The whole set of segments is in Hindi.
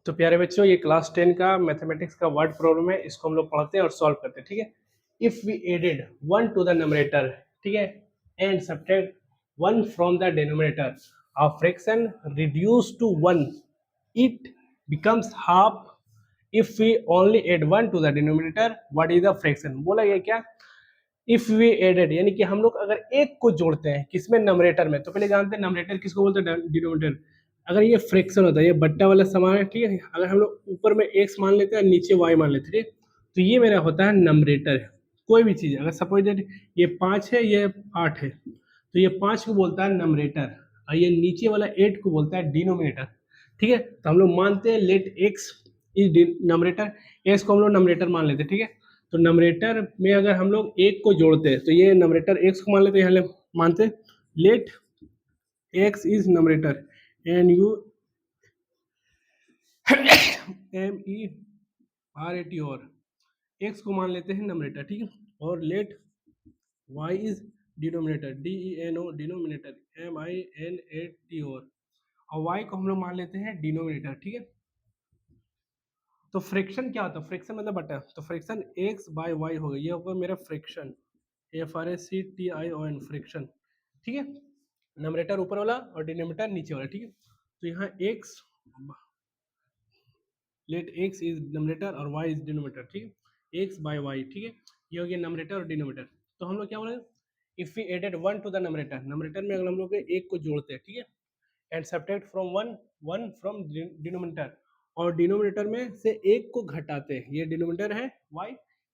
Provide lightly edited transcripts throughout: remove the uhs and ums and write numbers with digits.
तो प्यारे बच्चों, ये क्लास 10 का मैथमेटिक्स का वर्ड प्रॉब्लम है। इसको हम लोग पढ़ते हैं और सॉल्व करते हैं, ठीक है। If we added 1 to the numerator, ठीक है, and subtract 1 from the denominator, our fraction reduced to 1, it becomes half. If we only add 1 to the denominator, what is the fraction? बोला गया क्या, इफ वी एडेड यानी कि हम लोग अगर एक को जोड़ते हैं किसमें, नंबरेटर में, तो पहले जानते हैं नंबरेटर किसको बोलते हैं, डिनोमिनेटर। अगर ये फ्रैक्शन होता है, ये बट्टा वाला समान है, ठीक है, अगर हम लोग ऊपर में एक्स मान लेते हैं और नीचे वाई मान लेते हैं, ठीक, तो ये मेरा होता है नंबरेटर। कोई भी चीज़ अगर सपोज दैट ये 5 है, ये 8 है, तो ये 5 को बोलता है नंबरेटर और ये नीचे वाला 8 को बोलता है डिनोमिनेटर, ठीक है। तो हम लोग मानते हैं let X is numerator, X को हम लोग नंबरेटर मान लेते हैं, ठीक है। तो नंबरेटर में अगर हम लोग एक को जोड़ते हैं तो ये नंबरेटर एक्स को मान लेते हैं, यहाँ मानते let X is numerator and U M E R A T और एक्स को मान लेते हैं नंबरेटर, ठीक है। और let Y is denominator, D E N O denominator M I N A T और वाई को हम लोग मान लेते हैं डिनोमिनेटर, ठीक है। तो फ्रैक्शन क्या होता है, फ्रैक्शन मतलब बटा, तो फ्रैक्शन एक्स बाय वाई होगा, ये होगा मेरा fraction, F R A C T I O N, fraction, ठीक है। नंबरेटर ऊपर वाला और डिनोमिनेटर नीचे वाला, ठीक है। तो यहाँ X, let X is numerator और वाई इज डिनोमिनेटर, ठीक है, एक्स बाय वाई, ठीक है। ये हो गया नंबरेटर और डिनोमिनेटर। तो हम लोग क्या बोले, if we added 1 to the numerator, numerator में अगर हम लोग एक को जोड़ते हैं, ठीक है, and subtract from 1 from denominator, और डिनोमिनेटर में से एक को घटाते हैं, ये डिनोमिनेटर है y,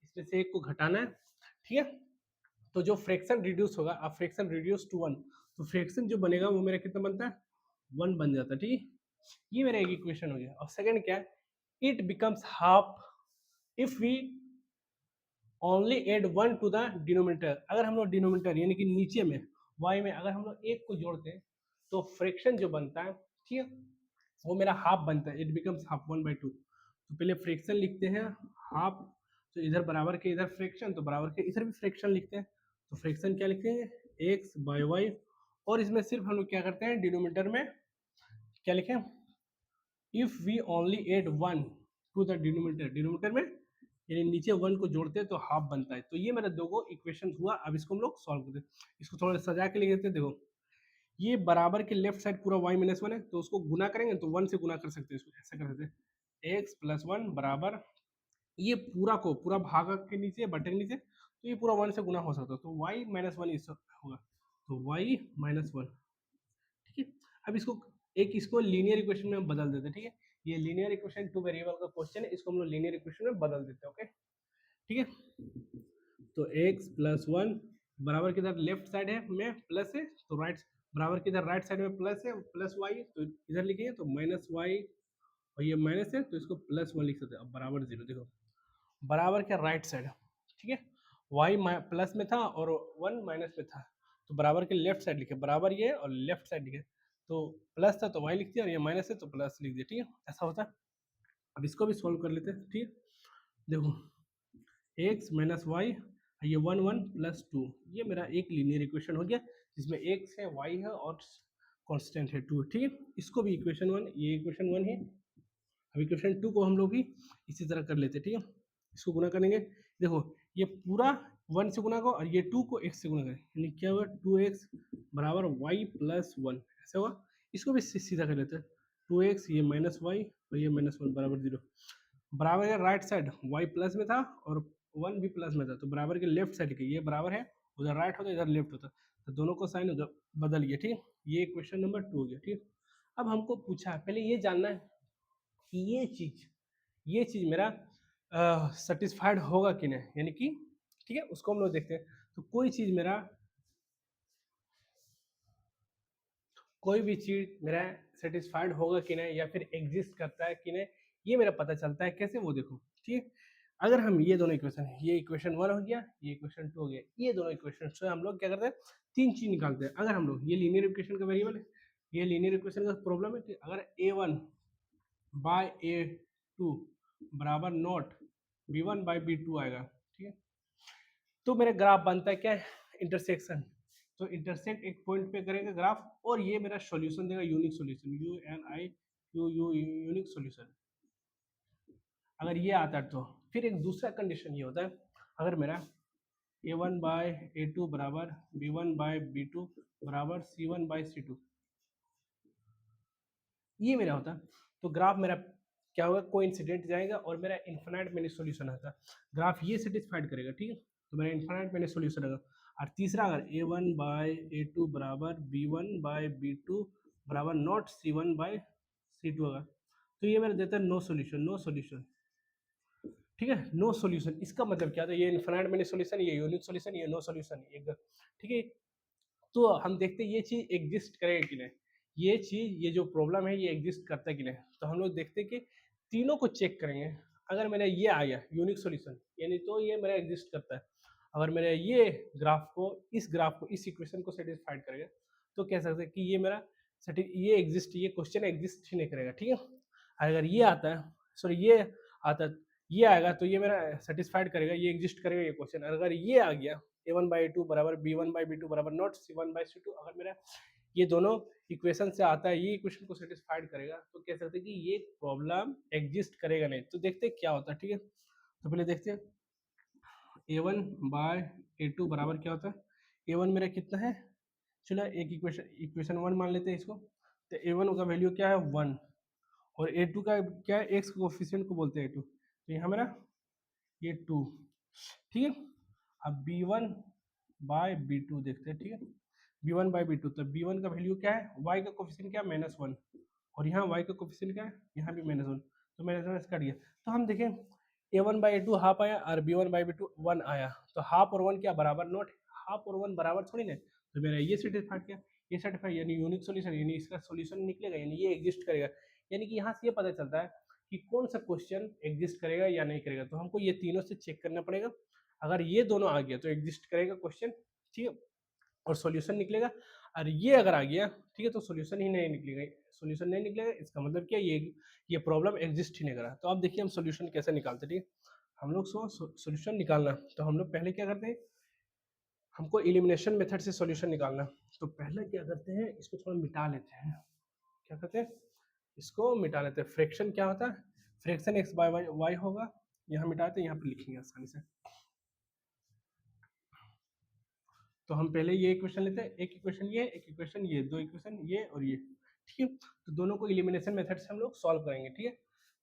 इसमें से एक को घटाना है, ठीक है। तो जो फ्रैक्शन रिड्यूस होगा, अब फ्रैक्शन रिड्यूस टू 1, तो फ्रैक्शन जो बनेगा वो मेरा कितना बनता है, 1 बन जाता है, ठीक है। ये मेरा एक इक्वेशन हो गया। और सेकंड क्या है, it becomes half if we only add 1 to the denominator, अगर हम लोग डिनोमिनेटर यानी कि नीचे में y में अगर हम लोग एक को जोड़ते हैं तो फ्रैक्शन जो बनता है, ठीक है, वो मेरा हाफ बनता है, इट बिकम्स हाफ 1/2। तो पहले फ्रैक्शन लिखते हैं हाफ, तो इधर बराबर के इधर फ्रैक्शन, तो बराबर के इधर भी फ्रैक्शन लिखते हैं। तो फ्रैक्शन क्या लिखते हैं, एक्स बाय वाई, और इसमें सिर्फ हम लोग क्या करते हैं, डिनोमिनेटर में क्या लिखें, if we only add 1 to the denominator, denominator में यानी नीचे 1 को जोड़ते हैं तो हाफ बनता है। तो ये मेरा दो इक्वेशन हुआ। अब इसको हम लोग सॉल्व करते हैं, इसको थोड़ा सजा के लिख देते हैं। देखो, ये बराबर के लेफ्ट साइड पूरा y माइनस 1 है, तो उसको गुना करेंगे तो 1 से गुना कर सकते हैं, इसको ऐसा कर सकते हैं, एक्स प्लस 1 बराबर, ये पूरा को पूरा भाग के नीचे बटे के नीचे, तो ये पूरा 1 से गुना हो सकता है, तो y माइनस 1 इस होगा, तो y माइनस 1, ठीक है। अब इसको इसको लीनियर इक्वेशन में बदल देते हैं, ठीक है। ये लीनियर इक्वेशन 2 वेरिएबल का क्वेश्चन है, इसको हम लोग लीनियर इक्वेशन में बदल देते हैं, ओके, ठीक है। तो x प्लस 1 बराबर किधर लेफ्ट साइड है में प्लस है, तो राइट बराबर किधर राइट साइड में प्लस है, प्लस y, तो इधर लिखेंगे तो माइनस y, और ये माइनस है तो इसको प्लस 1 लिख सकते हैं। अब बराबर 0, देखो बराबर क्या राइट साइड, ठीक है, y प्लस में था और 1 माइनस में था, तो बराबर के लेफ्ट साइड लिखे, बराबर ये और लेफ्ट साइड लिखे, तो प्लस था तो y लिख दिया और ये माइनस है तो प्लस लिख दिया, ठीक है, ऐसा होता है। अब इसको भी सॉल्व कर लेते हैं, ठीक है। देखो x माइनस वाई, ये 1 1 प्लस 2, ये मेरा एक लीनियर इक्वेशन हो गया जिसमें x है, y है और कांस्टेंट है 2, ठीक है। इसको भी इक्वेशन 1, ये इक्वेशन 1 है। अब इक्वेशन 2 को हम लोग भी इसी तरह कर लेते हैं, ठीक है। इसको गुना करेंगे, देखो ये पूरा 1 से गुना को और ये 2 को x से गुना करें, यानी क्या होगा, 2x बराबर y प्लस 1, ऐसा होगा। इसको भी सीधा कर लेते हैं, 2x ये माइनस वाई और ये माइनस 1 बराबर 0, बराबर है राइट साइड y प्लस में था और 1 भी प्लस में था, तो बराबर के लेफ्ट साइड के ये बराबर है, उधर राइट होता इधर लेफ्ट होता, तो दोनों को साइन उधर बदल गया, ठीक है। ये क्वेश्चन नंबर 2 हो गया, ठीक है। अब हमको पूछा पहले ये जानना है कि ये चीज मेरा सेटिस्फाइड होगा कि नहीं, यानी कि, ठीक है, उसको हम लोग देखते हैं। तो कोई भी चीज मेरा सेटिस्फाइड होगा कि नहीं या फिर एग्जिस्ट करता है कि नहीं, ये मेरा पता चलता है कैसे, वो देखो, ठीक है। अगर हम ये दोनों इक्वेशन, ये इक्वेशन 1 हो गया, ये इक्वेशन 2 हो गया, ये दोनों इक्वेशन से हम लोग क्या करते हैं, 3 चीज निकालते हैं। अगर हम लोग ये लीनियर इक्वेशन का वेरिएबल है, ये लीनियर इक्वेशन का प्रॉब्लम है, कि अगर a1 बाय a2 बराबर नॉट b1 बाय b2 आएगा, ठीक है, तो मेरा ग्राफ बनता है क्या, इंटरसेक्शन। तो इंटरसेक्ट एक पॉइंट पे करेंगे ग्राफ, और ये मेरा सॉल्यूशन देगा, unique solution, U N I U U unique solution, अगर ये आता है तो फिर एक दूसरा कंडीशन ये होता है, अगर मेरा a1 बाय a2 बराबर b1 बाय b2 बराबर c1 बाय c2, ये मेरा होता, तो ग्राफ मेरा क्या होगा, कोइंसिडेंट जाएगा और मेरा इन्फिनाइट मैंने सॉल्यूशन आता, ग्राफ ये सेटिस्फाइड करेगा, ठीक है, तो मेरा इन्फिनाइट मैंने सॉल्यूशन आएगा। और तीसरा अगर a1 बाय a2 बराबर b1 बाय b2 बराबर नॉट c1 बाय c2 होगा, तो ये मेरा देता है नो सॉल्यूशन, नो सॉल्यूशन, ठीक है, नो सॉल्यूशन। इसका मतलब क्या था, ये इन्फिनाइट मैंने सॉल्यूशन, ये यूनिक सॉल्यूशन, ये नो सॉल्यूशन, एक, ठीक है। तो हम देखते हैं ये चीज एग्जिस्ट करेगा कि नहीं, ये चीज, ये जो प्रॉब्लम है ये एग्जिस्ट करता है कि नहीं, तो हम लोग देखते हैं कि तीनों को चेक करेंगे। अगर मेरा ये आ गया यूनिक सॉल्यूशन, यानी तो ये मेरा एग्जिस्ट करता है। अगर मेरा ये ग्राफ को इस इक्वेशन को सेटिस्फाइड करेगा, तो कह सकते हैं कि ये मेरा ये एग्जिस्ट, ये क्वेश्चन एग्जिस्ट ही नहीं करेगा, ठीक है। अगर ये आता है, सॉरी ये आता है, ये आएगा तो ये मेरा सेटिस्फाइड करेगा, ये एग्जिस्ट करेगा ये क्वेश्चन। अगर ये आ गया a1 बाई टू बराबर b1 बाई b2 बराबर नॉट c1 बाई c2, अगर मेरा ये दोनों इक्वेशन से आता है, ये इक्वेशन को सेटिस्फाइड करेगा, तो कह सकते हैं कि ये प्रॉब्लम एग्जिस्ट करेगा नहीं। तो देखते हैं क्या होता है, ठीक है। तो पहले देखते हैं a1 बाय a2 बराबर क्या होता है, a1 मेरा कितना है, चलो एक इक्वेशन 1 मान लेते हैं इसको, तो a1 का वैल्यू क्या है 1, और a2 का क्या है, एक्स कोफिशिएंट को बोलते हैं a2, तो यहाँ मेरा ये 2, ठीक है। अब b1 बाय b2 देखते हैं, ठीक है, b1 बाय b2, तो b1 का वैल्यू क्या है, y का कोफिशिएंट क्या है -1, और यहाँ y का कोफिशिएंट क्या है, यहाँ भी -1, तो -1 कट गया। तो हम देखें a1 बाई a2 हाफ आया और b1 बाई b2 1 आया, तो हाफ और 1 क्या बराबर, नोट हाफ और 1 बराबर थोड़ी ना, तो मेरा ये सेटिस्फाइड किया, ये सेटिस्फाइड, यानी यूनिक सॉल्यूशन, यानी इसका सॉल्यूशन निकलेगा, यानी ये एग्जिस्ट करेगा। यानी कि यहाँ से ये पता चलता है कि कौन सा क्वेश्चन एग्जिस्ट करेगा या नहीं करेगा, तो हमको ये तीनों से चेक करना पड़ेगा। अगर ये दोनों आ गया तो एग्जिस्ट करेगा क्वेश्चन, ठीक है, और सॉल्यूशन निकलेगा। और ये अगर आ गया, ठीक है, तो सॉल्यूशन ही नहीं निकलेगा, सॉल्यूशन नहीं निकलेगा, इसका मतलब क्या, ये प्रॉब्लम एग्जिस्ट ही नहीं करा। तो अब देखिए हम सॉल्यूशन कैसे निकालते, ठीक है, हम लोग सॉल्यूशन निकालना, तो हम लोग पहले क्या करते हैं, हमको एलिमिनेशन मेथड से सॉल्यूशन निकालना, तो पहले क्या करते हैं, इसको थोड़ा मिटा लेते हैं, क्या करते हैं, इसको मिटा लेते हैं। फ्रैक्शन क्या होता है, फ्रैक्शन एक्स बाय वाई होगा, यहाँ मिटाते हैं, यहाँ पर लिखेंगे आसानी से। तो हम पहले ये इक्वेशन लेते हैं, एक इक्वेशन ये, एक इक्वेशन ये, दो इक्वेशन ये और ये, ठीक है। तो दोनों को एलिमिनेशन मेथड से हम लोग सॉल्व करेंगे, ठीक है।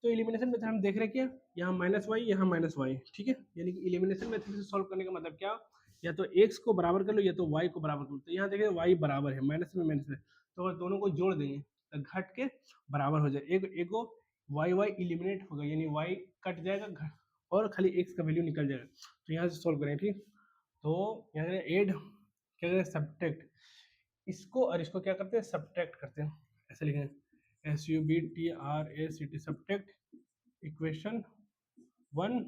तो एलिमिनेशन मेथड हम देख रहे हैं क्या, यहाँ -y, यहाँ -y, ठीक है, यानी कि एलिमिनेशन मेथड से सॉल्व करने का मतलब क्या, या तो x को बराबर कर लो या तो y को बराबर कर लो। तो यहाँ देखें y बराबर है, माइनस में माइनस में, तो अगर दोनों को जोड़ देंगे तो घट के बराबर हो जाए, एक y इलिमिनेट होगा, यानी y कट जाएगा और खाली x का वैल्यू निकल जाएगा। तो यहाँ से सॉल्व करें, ठीक, तो यहाँ एड क्या करते हैं, सब्ट्रैक्ट, इसको और इसको क्या करते हैं, सब्ट्रैक्ट करते हैं, ऐसे लिखेंगे SUBTRACT, सब्ट्रैक्ट इक्वेशन 1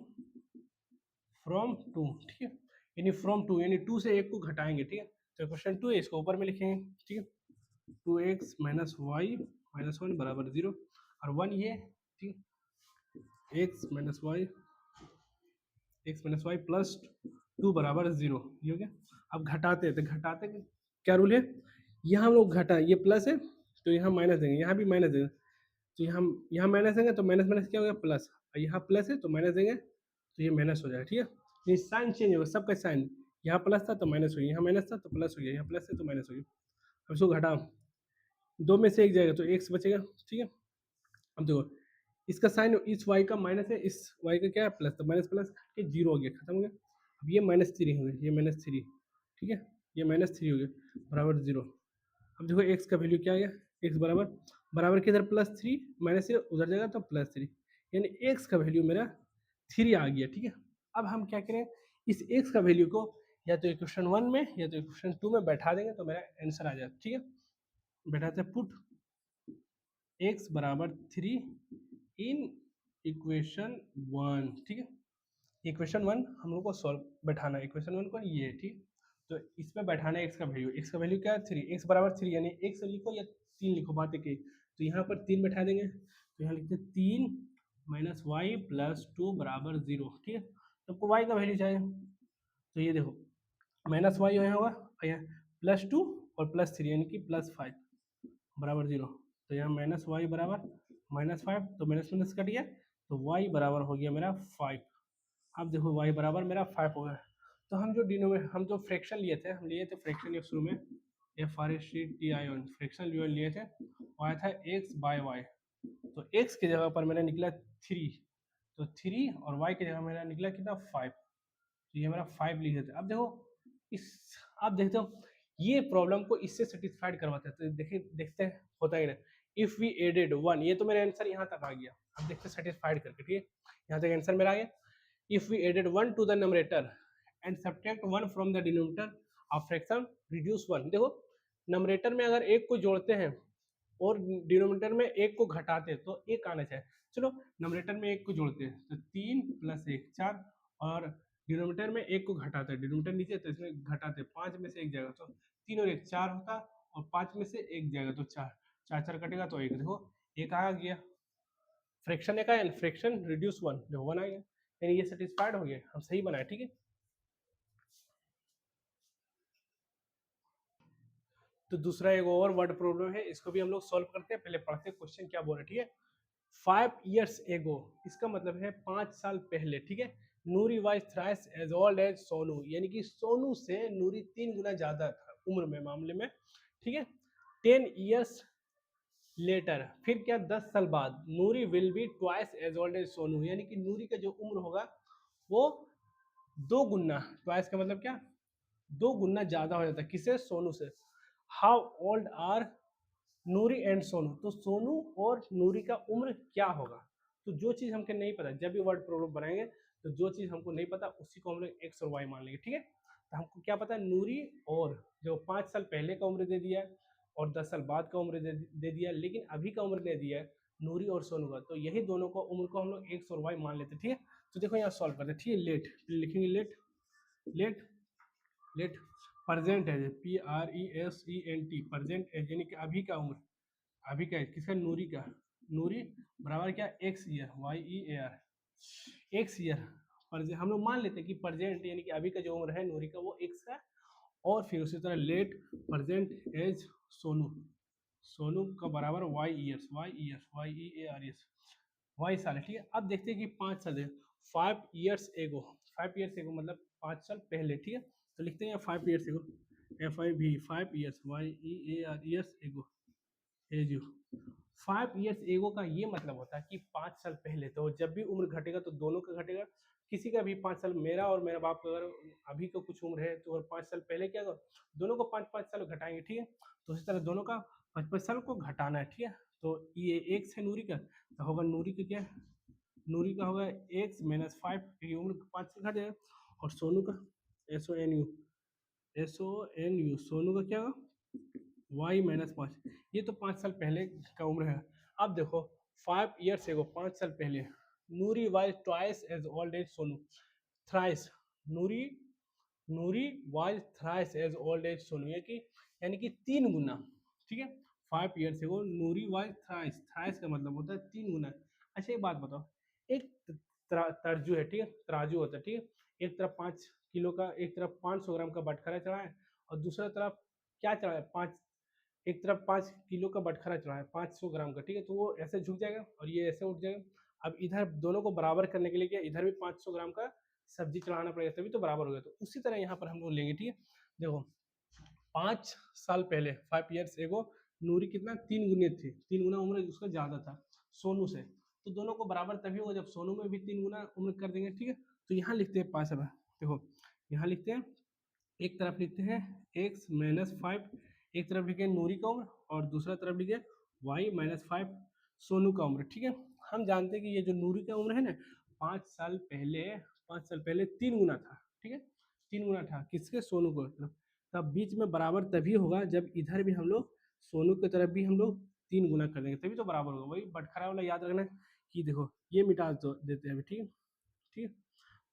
फ्रॉम 2, ठीक है, यानी फ्रॉम 2, यानी 2 से 1 को घटाएंगे, ठीक है। तो इक्वेशन 2 है, इसको ऊपर में लिखेंगे, ठीक है, 2x माइनस वाई माइनस 1 बराबर 0, और 1 ये, ठीक है, x माइनस वाई प्लस 2 बराबर 0, ये हो गया। अब घटाते हैं, तो घटाते क्या रूल है, यहाँ हम लोग घटा, ये प्लस है तो यहाँ माइनस देंगे, यहाँ भी माइनस देंगे, तो यहाँ माइनस देंगे तो माइनस माइनस क्या हो गया प्लस, और यहाँ प्लस है तो माइनस देंगे तो ये माइनस हो जाएगा, ठीक है। ये साइन चेंज होगा, सबका साइन, यहाँ प्लस था तो माइनस हो गया, यहाँ माइनस था तो प्लस हो गया, यहाँ प्लस है तो माइनस हो गया। अब इसको घटाओ, दो में से एक जाएगा तो एक्स बचेगा, ठीक है। अब देखो इसका साइन, इस y का माइनस है, इस y का क्या है प्लस, तो माइनस प्लस ये 0 हो गया, खत्म हो गया। अब ये -3 हो गया, ये -3, ठीक है, ये -3 हो गया बराबर 0। अब देखो x का वैल्यू क्या आ गया, x बराबर बराबर के इधर +3 माइनस से उधर जाएगा तो +3, यानी x का वैल्यू मेरा 3 आ गया, ठीक है। अब हम क्या करें, इस x का वैल्यू को या तो इक्वेशन 1 में या तो इक्वेशन 2 में बैठा देंगे तो मेरा आंसर आ जाएगा, ठीक है। बैठाते हैं, पुट x बराबर 3 इन इक्वेशन 1, ठीक है। इक्वेशन 1 हम लोग को सॉल्व बैठाना है, इक्वेशन 1 को ये है, ठीक। तो इसमें बैठाना है x का वैल्यू क्या है 3, x बराबर 3, यानी x लिखो या 3 लिखो, बात एक ही। तो यहाँ पर 3 बैठा देंगे, तो यहाँ लिखते हैं 3 माइनस वाई प्लस 2 बराबर 0, ठीक है। तो आपको y का वैल्यू चाहिए, तो ये देखो माइनस वाई यहाँ होगा, यहाँ +2 और +3 यानी कि +5 बराबर 0, तो यहाँ -y बराबर -5, तो माइनस माइनस कट गया, तो y बराबर हो गया मेरा 5। अब देखो y बराबर मेरा 5 हो गया। तो हम जो हम जो फ्रैक्शन लिए थे, हम लिए थे फ्रैक्शन ये शुरू में FRACTION फ्रैक्शन लिए थे, वो आया था x बाय वाई। तो x की जगह पर मेरा निकला 3, तो 3 और y की जगह मेरा निकला कितना 5। तो ये मेरा 5 लिखे थे। अब देखो इस, आप देखते हो ये प्रॉब्लम को इससे सेटिस्फाइड करवाते हैं। तो देखिए देखते हैं होता है ना, इफ वी एडेड 1, ये तो मेरा आंसर यहाँ तक आ गया। अब देखते हैं सेटिस्फाइड करके, ठीक है, यहाँ तक आंसर मेरा आ गया। If we added 1 to the numerator and subtract 1 from the denominator of fraction reduce 1। देखो नंबरेटर में अगर एक को जोड़ते हैं और डिनोमिनेटर में एक को घटाते हैं तो एक आना चाहिए। चलो नंबरेटर में एक को जोड़ते हैं तो 3 + 1 4, और डिनोमिनेटर में एक को घटाते हैं, डिनोमिनेटर नीचे तो इसमें घटाते 5 में से एक जाएगा तो 3 और 1 4 होता, और 5 में से एक जाएगा तो 4, 4 4 कटेगा तो एक। देखो एक आ गया, फ्रैक्शन एक आया, फ्रैक्शन रिड्यूस 1, देखो 1 आ गया, यानी ये सेटिस्फाइड हो गया, हम सही बनाए, ठीक है। तो दूसरा एक और वर्ड प्रॉब्लम है, इसको भी हम लोग सॉल्व करते हैं। पहले पढ़ते हैं क्वेश्चन क्या बोल रहे हैं, ठीक है। 5 years ago, इसका मतलब है 5 साल पहले, ठीक है। Noori was thrice as old as Sonu, यानी कि सोनू से नूरी 3 गुना ज्यादा था उम्र में मामले में, ठीक है। 10 years लेटर, फिर क्या 10 साल बाद Noori will be twice as old as Sonu, यानी कि नूरी का जो उम्र होगा वो 2 गुना, ट्वाइस का मतलब क्या 2 गुना ज्यादा हो जाता है, किसे सोनू से। How old are Noori and Sonu, तो सोनू और नूरी का उम्र क्या होगा। तो जो चीज हमको नहीं पता, जब भी वर्ड प्रॉब्लम बनाएंगे तो जो चीज हमको नहीं पता उसी को हम लोग एक्स और वाई मान लेंगे, ठीक है। तो हमको क्या पता है, नूरी और जो 5 साल पहले का उम्र दे दिया है और 10 साल बाद का उम्र दे दिया, लेकिन अभी का उम्र दे दिया है नूरी और सोनू का, तो यही दोनों को उम्र को हम लोग एक्स और वाई मान लेते हैं, ठीक है। तो देखो यहाँ सॉल्व करते हैं, ठीक है। लेट लिखेंगे, let let let present age, PRESENT present age, यानी कि अभी का उम्र, अभी का किसका, नूरी का, नूरी बराबर क्या x year, YEAR x year. पर हम लोग मान लेते हैं कि प्रेजेंट यानी कि अभी का जो उम्र है नूरी का वो एक्स है, और फिर उसी तरह let present age Sonu, Sonu का बराबर YEARS, YEARS वाई साल है, ठीक है। अब देखते हैं कि 5 साल है, 5 years एगो, 5 years एगो मतलब 5 साल पहले, ठीक है। तो लिखते हैं 5 years एगो, FIV 5 years, YEARS एगो एज यू। 5 years एगो का ये मतलब होता है कि 5 साल पहले, तो जब भी उम्र घटेगा तो दोनों का घटेगा, किसी का भी 5 साल, मेरा और मेरा बाप का अगर अभी का कुछ उम्र है तो 5 साल पहले क्या होगा, दोनों को 5 5 साल घटाएंगे, ठीक है। तो उसी तरह दोनों का 5 5 साल को घटाना है, ठीक है। तो ये एक्स है नूरी का, तो होगा नूरी का क्या, नूरी का होगा एक्स माइनस 5, क्योंकि उम्र 5 से घट जाएगा, और सोनू का SONU सोनू का क्या होगा Y-5, ये तो 5 साल पहले का उम्र है। अब देखो 5 years एगो, 5 साल पहले Noori was twice as old as Sonu, thrice, Noori Noori was thrice as old as Sonu, यानी कि 3 गुना, ठीक है। 5 years एगो नूरी वाज थ्राइस, थ्राइस का मतलब होता है 3 गुना। अच्छा एक बात बताओ, एक तर्जू है, ठीक है, तराजू होता है, ठीक है। एक तरफ 5 किलो का, एक तरफ 500 ग्राम का बटखरा चढ़ा है, और दूसरा तरफ क्या चढ़ा है, 5, एक तरफ 5 किलो का बटखरा चढ़ा है 500 ग्राम का, ठीक है। तो वो ऐसे झुक जाएगा और ये ऐसे उठ जाएगा। अब इधर दोनों को बराबर करने के लिए क्या, इधर भी 500 ग्राम का सब्जी चढ़ाना पड़ेगा, तभी तो बराबर होगा। तो उसी तरह यहाँ पर हम लोग लेंगे, ठीक है। देखो 5 साल पहले 5 years एगो नूरी कितना 3 गुनी थी, 3 गुना उम्र उसका ज्यादा था सोनू से, तो दोनों को बराबर तभी होगा जब सोनू में भी 3 गुना उम्र कर देंगे, ठीक है। तो यहाँ लिखते हैं 5 साल, देखो यहाँ लिखते हैं, एक तरफ लिखते हैं x-5, एक तरफ लिखे नूरी का उम्र और दूसरा तरफ लिखे Y-5 सोनू का उम्र, ठीक है। हम जानते हैं कि ये जो नूरी का उम्र है ना 5 साल पहले, 5 साल पहले 3 गुना था, ठीक है, 3 गुना था किसके, सोनू को तरफ। तब बीच में बराबर तभी होगा जब इधर भी हम लोग सोनू की तरफ भी हम लोग 3 गुना कर देंगे, तभी तो बराबर होगा। वही बटखरा वाला याद रखना कि देखो ये मिटा दो देते हैं अभी, ठीक है, ठीक है।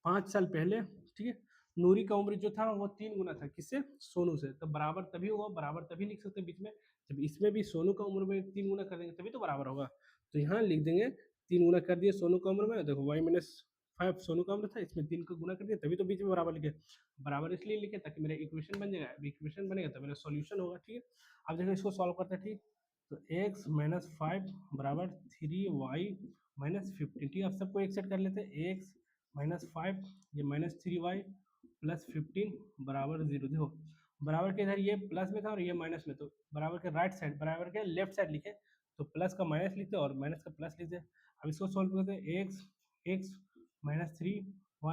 5 साल पहले, ठीक है, नूरी का उम्र जो था वो 3 गुना था किससे, सोनू से, तो बराबर तभी होगा, बराबर तभी लिख सकते हैं बीच में जब इसमें भी सोनू का उम्र में 3 गुना कर देंगे तभी तो बराबर होगा। तो यहाँ लिख देंगे 3 गुना कर दिए सोनू का उम्र में, देखो Y-5 सोनू का उम्र था, इसमें 3 का गुना कर दिया तभी तो बीच में बराबर लिखे, बराबर इसलिए लिखे ताकि मेरा इक्वेशन बन जाएगा, इक्वेशन बनेगा तो मेरा सोल्यूशन होगा, ठीक है। अब देखो इसको सॉल्व करते हैं, ठीक। तो x-5 बराबर 3y -15, ठीक है। अब सबको एक सेट कर लेते हैं, एक्स -5 ये -3y प्लस 15 बराबर 0। देखो बराबर के इधर ये प्लस में था और ये माइनस में, तो बराबर के राइट साइड, बराबर के लेफ्ट साइड लिखे तो प्लस का माइनस लिखते और माइनस का प्लस लिखते। अब इसको सॉल्व करते हैं, एक्स -3y,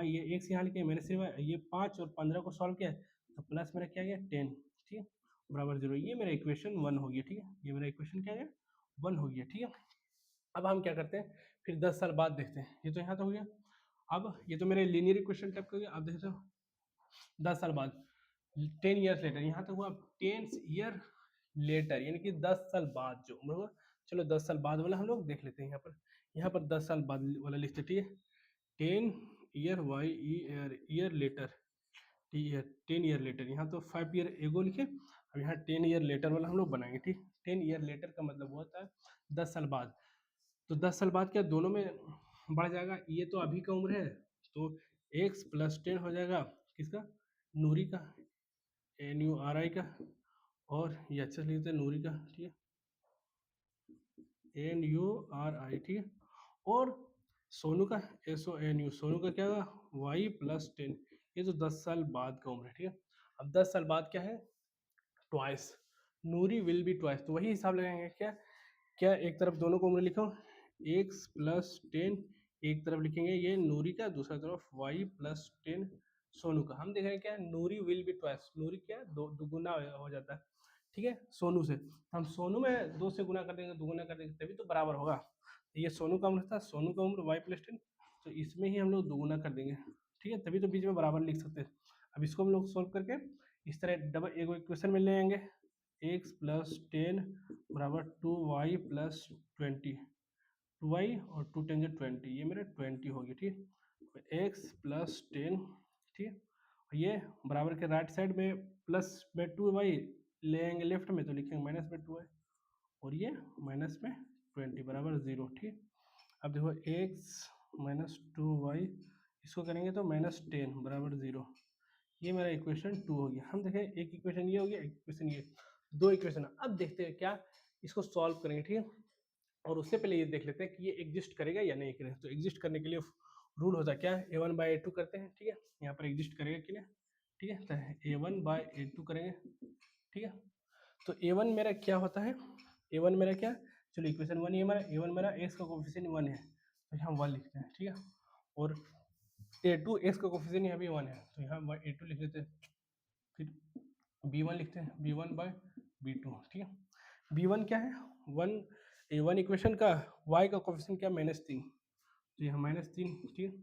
ये एक्स यहाँ लिखे -3y, ये 5 और 15 को सॉल्व किया तो प्लस मेरा क्या गया 10, ठीक है, बराबर 0। ये मेरा इक्वेशन 1 हो गया, ठीक है, ये मेरा इक्वेशन क्या है 1 हो गया, ठीक है। अब हम क्या करते हैं, फिर 10 साल बाद देखते हैं, ये तो यहाँ तो हो गया। अब ये तो मेरे लीनियर इक्वेशन टाइप का हो गया। अब देखते हो 10 साल बाद, 10 ईयर्स लेटर, यहाँ तक हुआ 10 ईयर लेटर, यानी कि 10 साल बाद जो उम्र हुआ। चलो 10 साल बाद वाला हम लोग देख लेते हैं। यहाँ पर 10 साल बाद वाला लिखते, ठीक है, 10 year Y year later, 10 year later, यहाँ तो 5 ईयर एगो लिखे। अब यहाँ 10 ईयर लेटर वाला हम लोग बनाएंगे, ठीक। 10 ईयर लेटर का मतलब होता है 10 साल बाद। तो 10 साल बाद क्या दोनों में बढ़ जाएगा, ये तो अभी का उम्र है तो x + 10 हो जाएगा किसका, नूरी का, NURI का, और ये अच्छे से लिखते हैं नूरी का, ठीक है, NURI, ठीक है। और सोनू का SONU, सोनू का क्या होगा y + 10, ये तो 10 साल बाद का उम्र है, ठीक है। अब 10 साल बाद क्या है, twice, Noori will be twice, तो वही हिसाब लगाएंगे। क्या क्या एक तरफ दोनों को उम्र लिखो, x + 10 एक तरफ लिखेंगे ये नूरी का, दूसरा तरफ y + 10 सोनू का। हम देख रहे हैं क्या, नूरी विल बी ट्वाइस, नूरी क्या दुगुना हो जाता है, ठीक है, सोनू से। हम सोनू में 2 से गुना कर देंगे, दुगुना कर देंगे, तभी तो बराबर होगा। ये सोनू का उम्र था, सोनू का उम्र y + 10, तो इसमें ही हम लोग दुगुना कर देंगे, ठीक है, तभी तो बीच में बराबर लिख सकते हैं। अब इसको हम लोग सोल्व करके इस तरह डबल एक इक्वेशन में ले आएंगे, x + 10 बराबर 2y + 20, 2y और 2 10 20, ये मेरा 20 हो गया, ठीक। x + 10, ठीक, और ये बराबर के राइट साइड में प्लस में 2y ले आएंगे, लेफ्ट में तो लिखेंगे माइनस में 2y, और ये माइनस में 20 बराबर 0, ठीक। अब देखो x - 2y, इसको करेंगे तो -10 बराबर 0, ये मेरा इक्वेशन 2 हो गया। हम देखें एक इक्वेशन ये हो गया, एक इक्वेशन ये, 2 इक्वेशन। अब देखते हैं क्या इसको सॉल्व करेंगे, ठीक है। और उससे पहले ये देख लेते हैं कि ये एग्जिस्ट करेगा या नहीं करेगा। तो एग्जिस्ट करने के लिए रूल होता है क्या, A1/A2 करते हैं, ठीक है, यहाँ पर एग्जिस्ट करेगा कि नहीं, ठीक है, तो A1/A2 करेंगे, ठीक है। तो A1 मेरा क्या होता है, A1 मेरा क्या, चलो इक्वेशन 1 ये मेरा A1 मेरा x का कोफिशिएंट 1 है, तो यहाँ 1 लिखते हैं, ठीक है। और A2 x का कोफिशिएंट यहाँ भी 1 है, तो यहाँ A2 लिख लेते हैं। फिर B1 लिखते हैं, B1/B2, ठीक है। B1 क्या है, 1, A1 इक्वेशन का y का कोफिशिएंट क्या -3, तो यहाँ -3, ठीक है।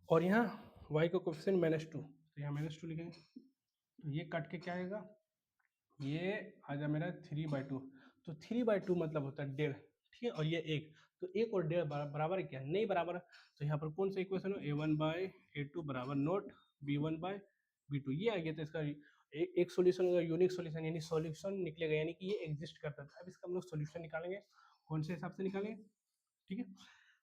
और यहाँ y का कोफिशिएंट -2, तो यहाँ -2 लिखेंगे। तो ये कट के क्या आएगा, ये आ जाए मेरा 3/2, तो 3/2 मतलब होता है 1.5, ठीक है, और ये 1, तो 1 और 1.5 बराबर है क्या, नहीं बराबर। तो यहाँ पर कौन सा इक्वेशन हो, A1/A2 बराबर नॉट B1/B2, ये आ गया। तो इसका एक सॉल्यूशन होगा, यूनिक सॉल्यूशन, यानी सॉल्यूशन निकलेगा, यानी कि ये एग्जिस्ट करता था। अब इसका हम लोग सॉल्यूशन निकालेंगे, कौन से हिसाब से निकालेंगे, ठीक है,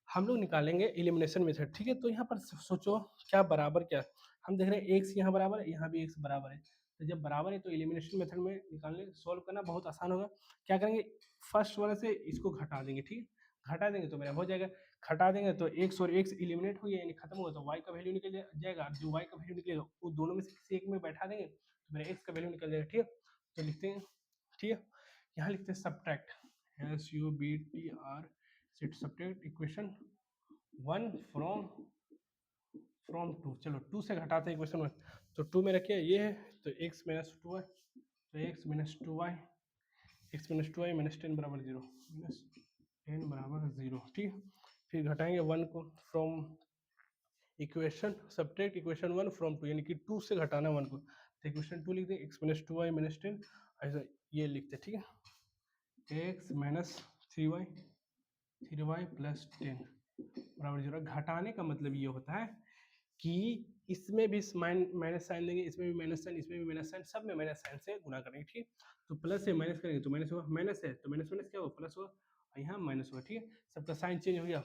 हम लोग निकालेंगे एलिमिनेशन मेथड, ठीक है। तो यहाँ पर सोचो क्या बराबर क्या, हम देख रहे हैं एक्स यहाँ बराबर है, यहाँ भी एक्स बराबर है, तो जब बराबर है तो एलिमिनेशन मेथड में निकालने सॉल्व करना बहुत आसान होगा। क्या करेंगे, फर्स्ट वाले से इसको घटा देंगे, ठीक है, घटा देंगे तो मेरा हो जाएगा, घटा देंगे तो एक्स और एक्स एलिमिनेट हो गया, यानी खत्म होगा, तो वाई का वैल्यू निकल जाएगा, जो वाई का वैल्यू निकलेगा वो दोनों में से किसी एक में बैठा देंगे तो मेरा एक्स का वैल्यू निकल जाएगा, ठीक है। तो लिखते हैं, ठीक है, यहाँ लिखते हैं सब्ट्रैक्ट, सब्ट्रैक्ट इक्वेशन 1 फ्रॉम 2, चलो 2 से घटाते हैं इक्वेशन 1, तो 2 मेरा क्या ये है, तो x - 2y, तो x - 2y, x - 2y -10 बराबर 0, -10 बराबर 0, ठीक है। फिर घटाएंगे 1 को from equation, subtract equation 1 from 2, यानी कि 2 से घटाना 1 को, तो इक्वेशन 2 लिख दें, x - 2y -10, ऐसा ये लिखते हैं, ठीक है, x - 3y + 10 बराबर 0। घटाने का मतलब ये होता है कि इसमें भी माइनस साइन देंगे, इसमें भी माइनस साइन, इसमें भी माइनस साइन, सब में माइनस साइन से गुना करेंगे, ठीक। तो प्लस से माइनस करेंगे तो माइनस होगा, माइनस है तो माइनस माइनस क्या होगा, प्लस होगा, और यहाँ माइनस होगा, ठीक है। सबका साइन चेंज हो गया,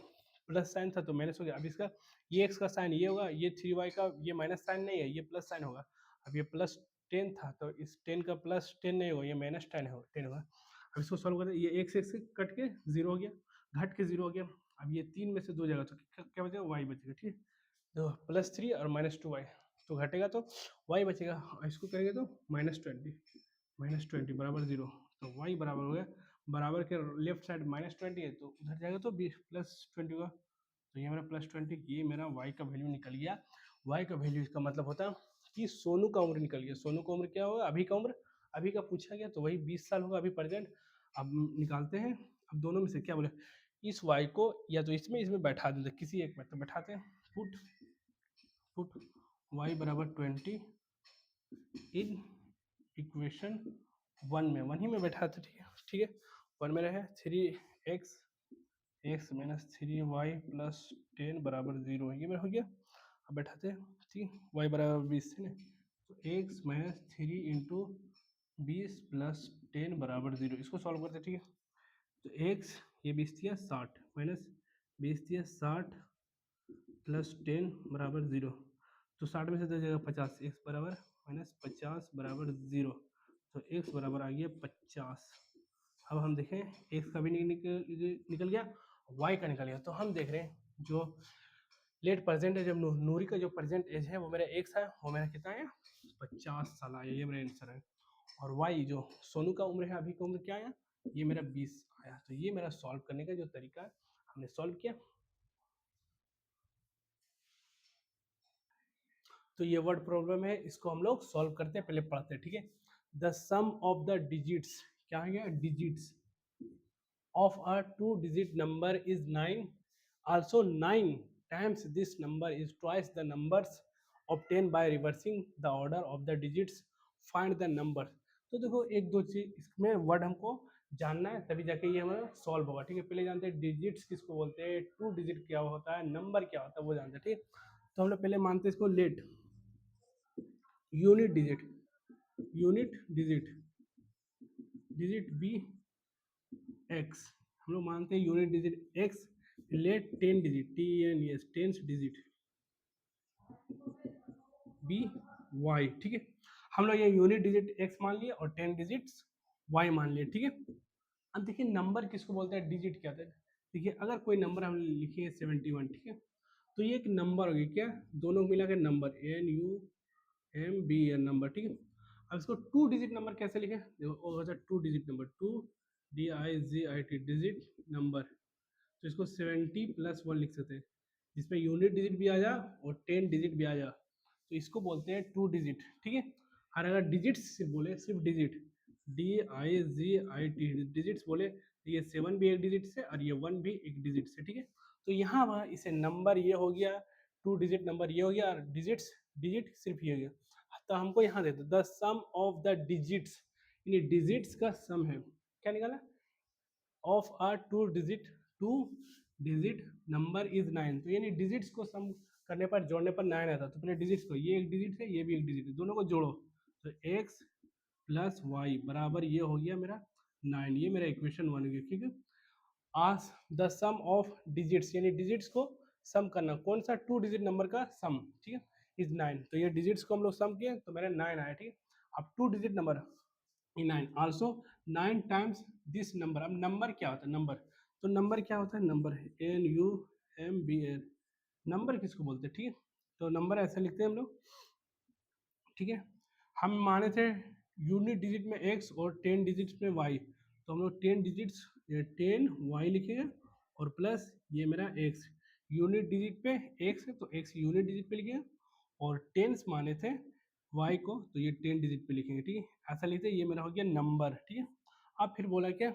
प्लस साइन था तो माइनस हो गया। अब इसका ये एक्स का साइन ये होगा, ये 3y का ये माइनस साइन नहीं है, ये प्लस साइन होगा। अब ये +10 था तो इस 10 का +10 नहीं होगा, ये -10 होगा, 10 होगा। अब इसको सॉल्व करते, ये एक्स एक्स कट के 0 हो गया, घट के 0 हो गया। अब ये 3 में से 2 जाएगा तो क्या बचेगा, y बचेगा, ठीक है। देखो +3 और -2y तो घटेगा तो y बचेगा, और इसको करेंगे तो -20 बराबर 0, तो y बराबर हो गया, बराबर के लेफ्ट साइड -20 है तो उधर जाएगा तो +20 होगा, तो ये मेरा +20, ये मेरा y का वैल्यू निकल गया। y का वैल्यू इसका मतलब होता है कि सोनू का उम्र निकल गया। सोनू का उम्र क्या होगा, अभी का उम्र, अभी का पूछा गया तो वही 20 साल होगा अभी प्रेजेंट। अब निकालते हैं, अब दोनों में से क्या बोले, इस y को या तो इसमें बैठा देते, किसी एक में तो बैठाते हैं, पुट y बराबर 20 इन इक्वेशन 1 में, 1 ही में बैठाते, ठीक है। 1 में रहे 3x - 3y + 10 बराबर 0, ये मेरा हो गया। अब बैठाते हैं, ठीक है, y बराबर 20 है ना, तो x - 3 इंटू 20 + 10 बराबर 0, इसको सॉल्व करते, ठीक है। तो x ये 20 दिया 60 माइनस 20 दिया 60 + 10 बराबर 0, तो 60 में से 10 जाएगा 50, x बराबर -50 बराबर 0, तो x बराबर आ गया 50। अब हम देखें x का भी निकल गया, y का निकल गया, तो हम देख रहे हैं जो लेट प्रेजेंट है, जब नूरी का जो प्रेजेंट एज है वो मेरा x है, वो मेरा कितना आया, 50 साल आया, ये मेरा आंसर है। और y जो सोनू का उम्र है, अभी का उम्र क्या आया, ये मेरा 20 आया। तो ये मेरा सॉल्व करने का जो तरीका है, हमने सॉल्व किया। तो ये वर्ड प्रॉब्लम है, इसको हम लोग सॉल्व करते हैं, पहले पढ़ते हैं, ठीक है। The sum of the digits, क्या है गया, digits of a 2-digit number is 9. Also 9 times this number is twice the numbers obtained by reversing the order of the digits. Find the number. तो देखो एक दो चीज इसमें वर्ड हमको जानना है, तभी जाके ये हमारा सॉल्व होगा, ठीक है। पहले जानते हैं डिजिट्स किसको बोलते हैं, 2 डिजिट क्या होता है, नंबर क्या होता है वो जानते हैं, ठीक। तो हम लोग पहले मानते हैं इसको let unit digit, digit be X, हम लोग मानते हैं unit digit X, let 10 digit T N S, tens digit be Y, ठीक है। हम लोग ये यूनिट डिजिट एक्स मान लिए और 10 डिजिट्स वाई मान लिए, ठीक है। अब देखिए नंबर किसको बोलते हैं, डिजिट क्या होता है। देखिए अगर कोई नंबर हम लिखे 71, ठीक है, तो ये एक नंबर होगी, क्या, दोनों मिला के नंबर, NUMBR नंबर, ठीक है। अब इसको 2 डिजिट नंबर कैसे लिखे, देखो 2 digit number, 2 DIGIT digit number, तो इसको 70 + 1 लिख सकते हैं, जिसमें यूनिट डिजिट भी आ जा और 10 डिजिट भी आ जा, तो इसको बोलते हैं 2 डिजिट, ठीक है। और अगर डिजिट्स सिर्फ बोले, सिर्फ डिजिट DIGIT डिजिट्स बोले, तो ये 7 भी एक डिजिट से और ये 1 भी एक डिजिट से, ठीक है। तो यहाँ वह इसे नंबर ये हो गया, 2 डिजिट नंबर ये हो गया, और डिजिट्स डिजिट सिर्फ ये हो गया। तो हमको यहाँ देते the sum of the digits, यानी डिजिट्स का सम है, क्या निकाला, of a 2 digit number is 9, तो यानी डिजिट्स को सम करने पर, जोड़ने पर 9 आता, तो पहले डिजिट्स को, ये एक डिजिट है ये भी एक डिजिट है, दोनों को जोड़ो, तो x + y बराबर ये हो गया मेरा 9, ये मेरा इक्वेशन 1 हो गया, ठीक है। आज द सम ऑफ डिजिट्स, यानी डिजिट्स को सम करना, कौन सा 2 डिजिट नंबर का सम, ठीक है, इज 9, तो ये डिजिट्स को हम लोग सम किए तो मेरा 9 आया, ठीक है। अब 2 digit number 9, also 9 times this number. अब नंबर क्या होता है, नंबर, तो नंबर क्या होता है, नंबर NUMBR, नंबर किसको बोलते हैं, ठीक है। तो नंबर ऐसे लिखते हैं हम लोग, ठीक है। हम माने थे यूनिट डिजिट में x और 10 डिजिट्स में y, तो हम लोग 10 डिजिट्स 10 y लिखेंगे और प्लस ये मेरा x, यूनिट डिजिट पे x है तो x यूनिट डिजिट पे लिखेंगे, और टेंस माने थे y को, तो ये 10 डिजिट पे लिखेंगे, ठीक है। ऐसा लिखते हैं, ये मेरा हो गया नंबर, ठीक है। अब फिर बोला क्या,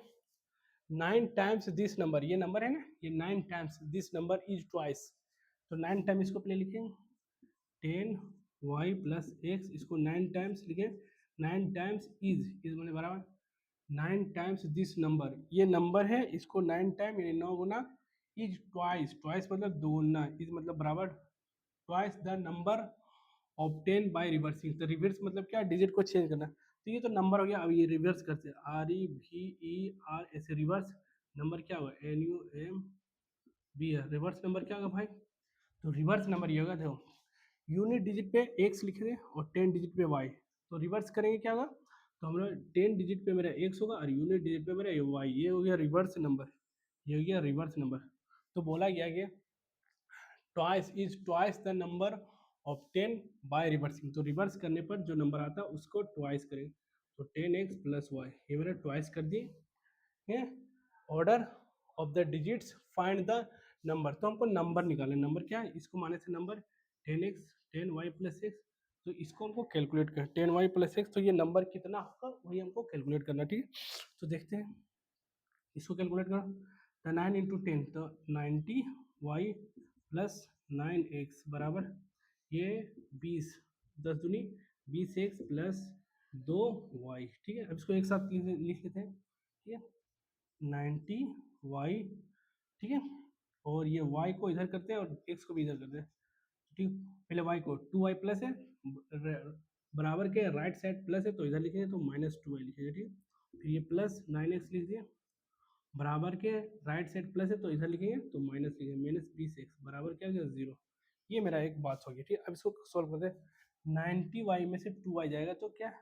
9 टाइम्स दिस नंबर, ये नंबर है ना, ये 9 times this number is twice, तो 9 टाइम इसको पहले लिखेंगे 10y + x, इसको 9 टाइम्स लिखे, 9 टाइम्स इज मैंने बराबर 9 टाइम्स दिस नंबर, ये नंबर है, इसको 9 टाइम यानी 9 गुना इज ट्वाइस, ट्वाइस मतलब दोगुना, इज मतलब बराबर twice the number obtain by reversing, तो रिवर्स मतलब क्या, डिजिट को चेंज करना, तो ये तो नंबर हो गया। अब ये रिवर्स करते हैं, REVER ऐसे रिवर्स नंबर क्या होगा, NUMBR, रिवर्स नंबर क्या होगा भाई, तो रिवर्स नंबर ये होगा, देखो यूनिट डिजिट पे x लिख रहे और 10 डिजिट पे y, तो रिवर्स करेंगे क्या होगा, तो हम लोग 10 डिजिट पे मेरा x होगा और यूनिट डिजिट पे मेरा y, ये हो गया रिवर्स नंबर, ये हो गया रिवर्स नंबर। तो बोला गया कि twice the number of 10 by reversing, तो रिवर्स करने पर जो नंबर आता है उसको ट्वाइस करें, तो 10x प्लस वाई, ये मैंने ट्वाइस कर दिए। Order of the digits find the number, तो हमको नंबर निकालना है, नंबर क्या है, इसको माने से number 10x 10y plus x, तो इसको हमको कैलकुलेट कर 10y प्लस एक्स, तो ये नंबर कितना होगा वही हमको कैलकुलेट करना, ठीक है। तो देखते हैं, इसको कैलकुलेट करो, तो 9 इंटू 10 तो 90y प्लस 9x बराबर ये 20, 10 दूनी 20x प्लस 2y, ठीक है। अब इसको एक साथ लिख लेते हैं, ठीक है, 90y, ठीक है, और ये y को इधर करते हैं और x को भी इधर करते हैं, ठीक। पहले y को 2y प्लस है, बराबर के राइट साइड प्लस है तो इधर लिखेंगे तो माइनस 2y लिखेंगे, ठीक है। फिर ये प्लस 9x लिख दिए, बराबर के राइट साइड प्लस है तो इधर लिखेंगे तो माइनस लिखेंगे, माइनस 20x बराबर क्या हो गया 0। ये मेरा एक बात हो गई, ठीक है। अब इसको सॉल्व करते हैं, 90y में से 2y जाएगा तो क्या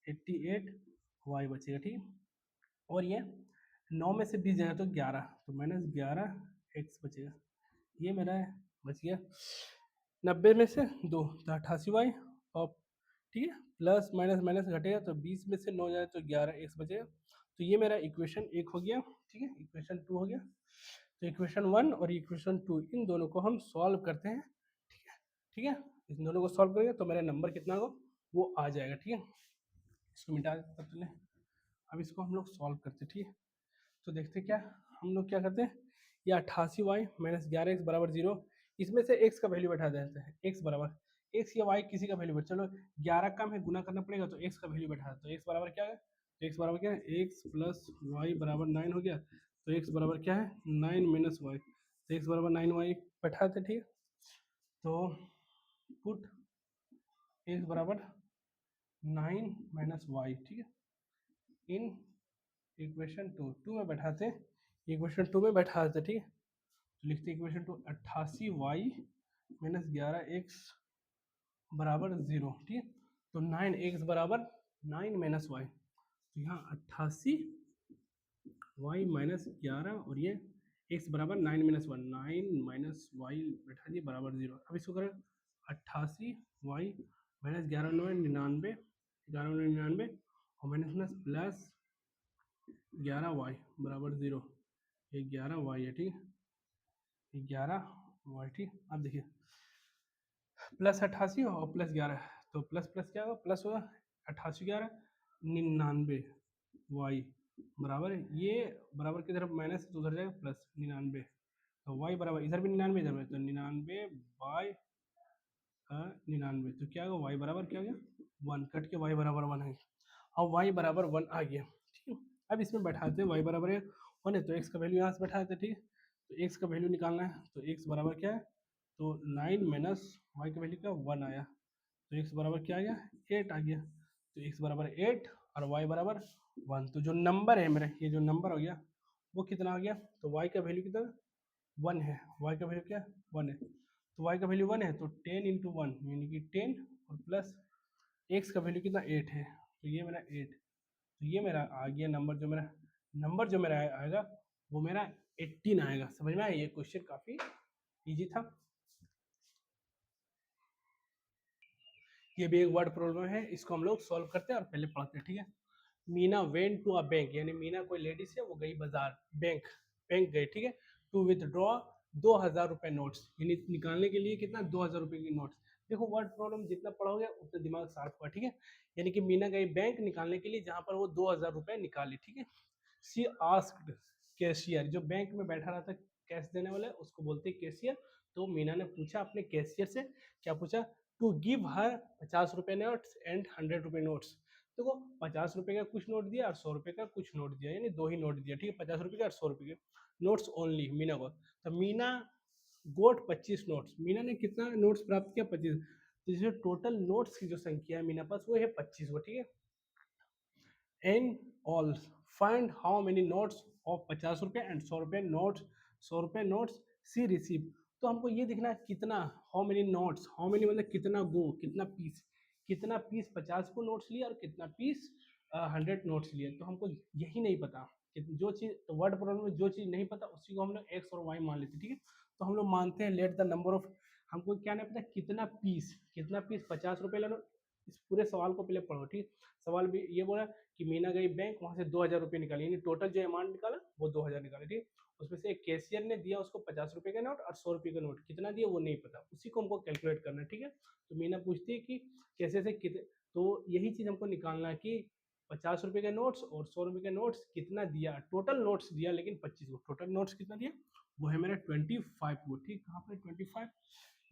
88y बचेगा, ठीक है। और ये 9 में से 20 जाएगा तो 11, तो माइनस 11x बचेगा, ये मेरा बच गया। 90 में से 2 तो 88y, और ठीक है, प्लस माइनस माइनस घटेगा तो 20 में से 9 जाए तो 11x बचेगा, तो ये मेरा इक्वेशन 1 हो गया, ठीक है। इक्वेशन 2 हो गया, तो इक्वेशन 1 और इक्वेशन 2 इन दोनों को हम सॉल्व करते हैं, ठीक है, ठीक है। इन दोनों को सॉल्व करेंगे तो मेरा नंबर कितना होगा वो आ जाएगा, ठीक है। इसको मिटा देते पहले, अब इसको हम लोग सॉल्व करते हैं, ठीक है। तो देखते क्या, हम लोग क्या करते हैं, ये 88y माइनस 11x बराबर 0, इसमें से x का वैल्यू बैठा देते हैं, x बराबर x या y किसी का वैल्यू बैठ, चलो 11 कम है गुना करना पड़ेगा तो x का वैल्यू बैठा, तो x बराबर क्या है, तो x बराबर क्या है, x प्लस वाई बराबर 9 हो गया, तो x बराबर क्या है 9 माइनस वाई, तो x बराबर 9y बैठाते, ठीक है। तो पुट x बराबर 9 माइनस वाई, ठीक है, इन इक्वेशन 2 में बैठाते, इक्वेशन 2 में बैठा देते, ठीक है। तो लिखते इक्वेशन 2, 88y माइनस 11x बराबर 0, ठीक है। तो 9x बराबर 9 माइनस वाई, तो यहाँ 88y माइनस 11 और ये x बराबर 9 माइनस 1, 9 माइनस वाई बैठा दिए बराबर 0। अब इसको करें 88y माइनस 11 9 99, 11 99 और माइनस माइनस प्लस 11y बराबर 0, ये 11y है, ठीक है, 11y, ठीक। अब देखिए प्लस 88 और प्लस 11, तो प्लस प्लस क्या होगा प्लस होगा, 88 11 99 वाई बराबर ये बराबर की तरफ माइनस तो उधर जाएगा प्लस 99, तो वाई बराबर इधर भी 99 इधर भी, तो 99 बाई 99, तो क्या होगा वाई बराबर क्या हो गया 1, कट के वाई बराबर 1 है, अब वाई बराबर 1 आ गया, ठीक है। अब इसमें बैठाते हैं वाई बराबर 1 है तो एक्स का वैल्यू यहाँ से बैठाते हैं, ठीक है। तो एक्स का वैल्यू निकालना है, तो एक्स बराबर क्या है, तो 9 माइनस वाई का वैल्यू क्या 1 आया, तो एक्स बराबर क्या आ गया 8 आ गया, तो एक्स बराबर 8 और वाई बराबर 1, तो जो नंबर है मेरा ये जो नंबर हो गया वो कितना आ गया, तो वाई का वैल्यू कितना 1 है, वाई का वैल्यू क्या 1 है, तो वाई का वैल्यू 1 है तो 10 इंटू 1 यानी कि 10 और प्लस एक्स का वैल्यू कितना 8 है, तो ये मेरा 8, तो ये मेरा आ गया नंबर जो मेरा आएगा वो मेरा 18 आएगा। समझ में आया, ये क्वेश्चन काफी इजी था। ये भी एक वर्ड प्रॉब्लम है, इसको हम लोग सॉल्व करते हैं और पहले पढ़ते हैं, ठीक है। Meena went to a bank, यानी मीना कोई लेडीज है वो गई बाजार, बैंक गई, ठीक है, टू विथड्रॉ 2000 रुपए नोट्स, यानी निकालने के लिए कितना 2000 रुपए की नोट्स। देखो वर्ड प्रॉब्लम जितना पढ़ोगे उतना दिमाग शार्प हुआ, ठीक है। यानी कि मीना गई बैंक निकालने के लिए जहां पर वो 2000 रुपए निकाले, ठीक है। सी आस्क्ड कैशियर, जो बैंक में बैठा रहा था कैश देने वाला उसको बोलते हैं कैशियर, तो मीना ने पूछा अपने कैशियर से, क्या पूछा, टू गिव हर 50 रुपए नोट्स एंड 100 रुपए नोट्स। देखो 50 रुपए का कुछ नोट दिया और 100 रुपए का कुछ नोट दिया, यानी 2 ही नोट दिया, ठीक है, 50 रुपए का और 100 रुपए के नोट्स ओनली मीना को। तो मीना गोट 25 नोट्स, मीना ने कितना नोट्स प्राप्त किया 25, तो जैसे टोटल नोट्स की जो संख्या है मीना पास वो है 25, वो ठीक है। And all find how many notes of 50 रुपए एंड 100 रुपए नोट्स, 100 रुपए नोट्स सी रिसीव, तो हमको ये दिखना है कितना, how many notes, how many मतलब कितना गो, कितना पीस 50 को नोट्स लिया और कितना पीस 100 नोट्स लिए, तो हमको यही नहीं पता, जो चीज़ तो वर्ड प्रॉब्लम में जो चीज़ नहीं पता उसी को हम लोग एक्स और वाई मान लेते हैं, ठीक है। तो हम लोग मानते हैं लेट द नंबर ऑफ, हमको क्या नहीं पता कितना पीस 50 रुपये लेना। इस पूरे सवाल को पहले पढ़ो, ठीक। सवाल भी ये बोला कि मीना गई बैंक, वहाँ से 2000 रुपये निकाले, यानी टोटल जो अमाउंट निकाला वो 2000 निकाले, ठीक। उसमें से एक कैशियर ने दिया उसको 50 रुपये का नोट और 100 रुपये का नोट, कितना दिया वो नहीं पता, उसी को हमको कैलकुलेट करना है, ठीक है। तो मीना पूछती है कि कैसे से कितने, तो यही चीज़ हमको निकालना है कि 50 रुपये के नोट्स और 100 रुपये के नोट्स कितना दिया, टोटल नोट्स दिया लेकिन 25 को, टोटल नोट्स कितना दिया वो है मेरा 25 को, ठीक। कहाँ पर 25,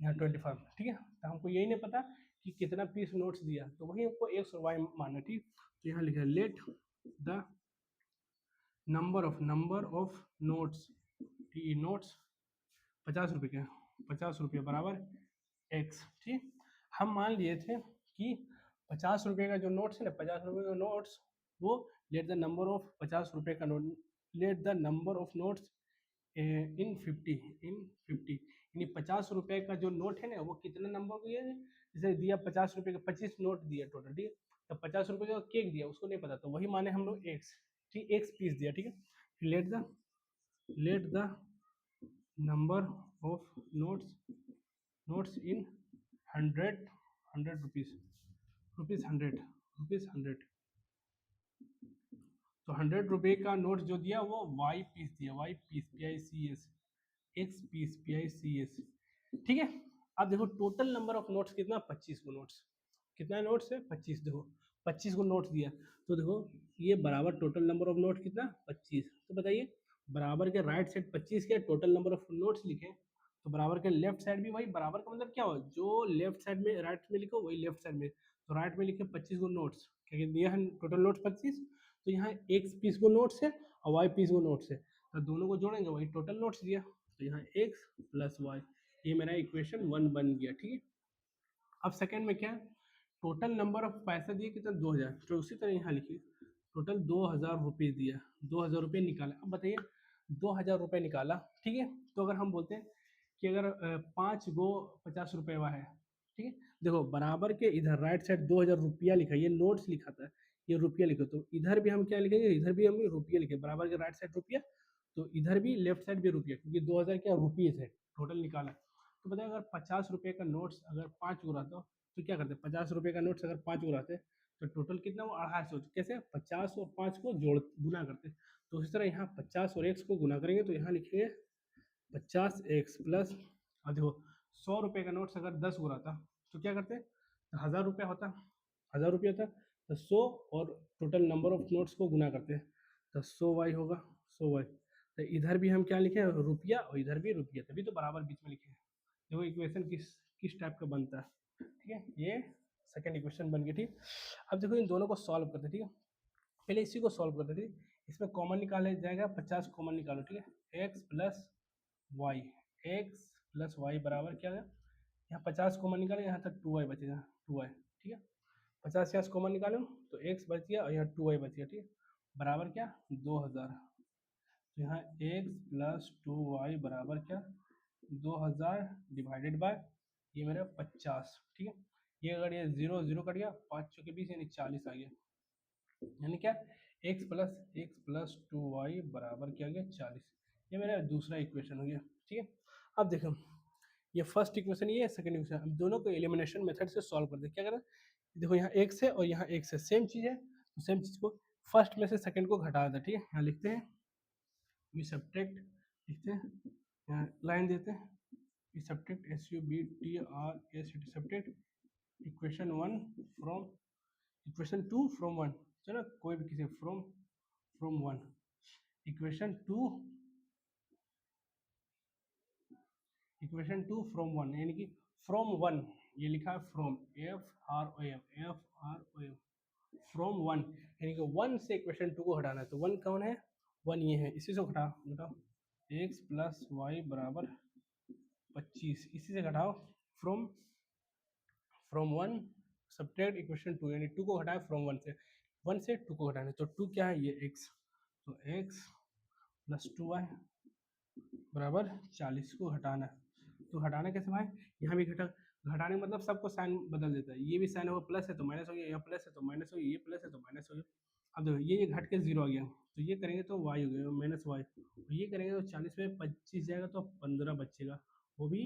यहाँ 25, ठीक है। तो हमको यही नहीं पता कि कितना पीस नोट्स दिया, तो वही हमको एक्स और वाई मानना, ठीक। तो यहाँ लिखा है let the number of notes, T notes 50 रुपये के, 50 रुपये बराबर एक्स, ठीक। हम मान लिए थे कि 50 रुपये का जो नोट्स है ना, 50 रुपये का नोट्स वो लेट द नंबर ऑफ 50 रुपये का note, let the number of notes in 50 यानी 50 रुपये का जो नोट है ना वो कितना नंबर को, ये जैसे दिया 50 रुपये का 25 नोट दिया टोटल, ठीक है। तो 50 रुपये का केक दिया उसको नहीं पता, तो वही माने हम लोग एक्स, ठीक, एक्स पीस दिया, ठीक है। Let the number of notes in 100 rupees 100 तो 100 रुपये का नोट जो दिया वो वाई पीस दिया, Y piece PICS, X piece PICS, ठीक है। अब देखो टोटल नंबर ऑफ नोट्स कितना, 25 को नोट्स, कितना नोट्स है 25, देखो 25 को नोट्स दिया, तो देखो ये बराबर टोटल नंबर ऑफ नोट कितना 25, तो बताइए बराबर के राइट साइड 25 के टोटल नंबर ऑफ नोट्स लिखे, तो बराबर के लेफ्ट साइड भी वही, बराबर का मतलब क्या हो, जो लेफ्ट साइड में राइट में लिखो वही लेफ्ट साइड में, तो राइट में लिखे 25 को नोट्स, क्या दिया है टोटल नोट्स 25, तो यहाँ एक्स पीस को नोट्स है और वाई पीस को नोट्स है, तो दोनों को जोड़ेंगे वही टोटल नोट्स दिया, तो यहाँ एक्स प्लस वाई, ये मेरा इक्वेशन 1 बन गया, ठीक है। अब सेकंड में क्या है, टोटल नंबर ऑफ पैसा दिए कितना 2000, तो उसी तरह यहाँ लिखिए टोटल 2000 रुपये दिया, 2000 रुपये निकाला। अब बताइए 2000 रुपये निकाला, ठीक है। तो अगर हम बोलते हैं कि अगर 5 गो 50 रुपये हुआ है, ठीक है। देखो बराबर के इधर राइट साइड 2000 रुपया लिखा, ये नोट्स लिखा था, ये रुपया लिखो, तो इधर भी हम क्या लिखेंगे, इधर भी हम रुपया लिखे, बराबर के राइट साइड रुपया, तो इधर भी लेफ्ट साइड भी रुपया, क्योंकि 2000 क्या रुपीज़ है, टोटल निकाला। तो बताइए अगर 50 रुपये का नोट्स अगर 5 गो रहता तो क्या करते, 50 रुपये का नोट्स अगर 5 गो रहते तो टोटल कितना वो 250, कैसे 50 और 5 को जोड़ गुना करते, तो उसी तरह यहाँ 50 और x को गुना करेंगे, तो यहाँ लिखेंगे 50x प्लस, और देखो 100 रुपये का नोट्स अगर 10 गो रहता तो क्या करते, 1000 रुपया होता, 1000 रुपया होता, तो 100 और टोटल नंबर ऑफ नोट्स को गुना करते हैं, तो 100y होगा, 100y, तो इधर भी हम क्या लिखे रुपया और इधर भी रुपया, तभी तो बराबर बीच में लिखे हैं। देखो इक्वेशन किस टाइप का बनता है, ठीक है। ये सेकंड इक्वेशन बन गई, ठीक। अब देखो इन दोनों को सॉल्व करते हैं, ठीक है। पहले इसी को सॉल्व करते हैं, ठीक। इसमें कॉमन निकाला जाएगा, 50 कॉमन निकालो, ठीक है। एक्स प्लस वाई बराबर क्या है, यहाँ 50 कॉमन निकाले, यहाँ तक 2y बचेगा, 2y, ठीक है। 50 यहाँ से कॉमन निकालो तो x बच गया और यहाँ 2y बच गया, ठीक है। बराबर क्या 2000, तो यहाँ x प्लस 2y बराबर क्या 2000 डिवाइडेड बाय ये मेरा 50, ठीक है। ये अगर ये 0 0 कट गया, 5 के 20 यानी 40 आ गया, यानी क्या x प्लस 2y बराबर क्या गया 40, ये मेरा दूसरा इक्वेशन हो गया, ठीक है। अब देखो ये फर्स्ट इक्वेशन, ये सेकंड इक्वेशन, अब दोनों को एलिमिनेशन मेथड से सॉल्व कर दे, क्या करें, देखो यहाँ x है और यहाँ x है, सेम चीज़ है, तो सेम चीज़ को फर्स्ट में से सेकंड को घटा दें, ठीक है। यहाँ लिखते हैं वी सब्ट्रैक्ट, लिखते हैं यहाँ लाइन देते हैं we subtract SUBTRACT subtract equation 1 from equation 2 from 1, चलो कोई भी किसी फ्रॉम 1, इक्वेशन 2 फ्रॉम 1, यानी कि फ्रॉम 1, ये लिखा है फ्रॉम FROM फ्रॉम 1, यानी कि 1 से इक्वेशन 2 को हटाना है, तो 1 कौन है 1 ये है, इसी से घटाओ, बताओ x प्लस वाई बराबर 25, इसी से घटाओ फ्रॉम 1 सब्ट्रैक्ट इक्वेशन 2, यानी 2 को घटाए फ्रॉम 1 से 2 को घटाना, तो 2 क्या है ये x, तो x प्लस 2y बराबर 40 को हटाना, तो हटाना कैसे भाई, यहाँ भी घटाने मतलब सबको साइन बदल देता है, ये भी साइन होगा प्लस है तो माइनस हो गया, यहाँ प्लस है तो माइनस हो गया, ये प्लस है तो माइनस हो गया, अब देखो ये घट के 0 आ गया, तो ये करेंगे तो y हो गया माइनस वाई, ये करेंगे तो 40 में 25 जाएगा तो 15 बचेगा, वो भी